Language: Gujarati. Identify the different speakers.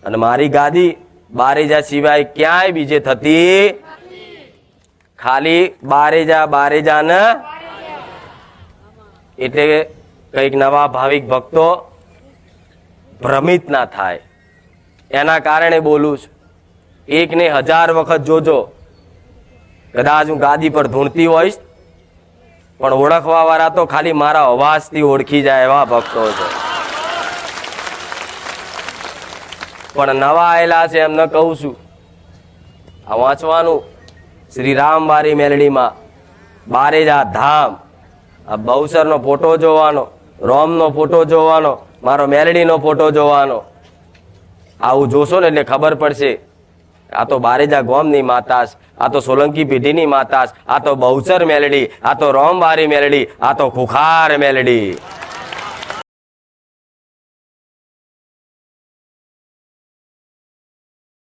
Speaker 1: અને મારી ગાદી બારેજા સિવાય ક્યાંય બીજે થતી ખાલી બારેજા ને એટલે કઈક નવા ભાવિક ભક્તો ભ્રમિત ના થાય એના કારણે બોલું છું. 1 ને 1000 વખત જોજો, કદાચ હું ગાદી પર ધૂણતી હોઈશ પણ ઓળખવા વાળા તો ખાલી મારા અવાજથી ઓળખી જાય એવા ભક્તો છે. પણ નવા આયેલા છે એમને કહું છું, આ વાંચવાનું શ્રી રામવારી મેલડીમાં બારેજા ધામ, આ બહુસરનો ફોટો જોવાનો, રોમનો ફોટો જોવાનો, મારો મેલડીનો ફોટો જોવાનો. આવું જોશો ને એટલે ખબર પડશે આ તો બારેજા ગોમની માતાસ, આ તો સોલંકી પેઢીની માતાસ, આ તો બહુસર મેલડી, આ તો રોમવારી મેલડી, આ તો ખુખાર મેલડી.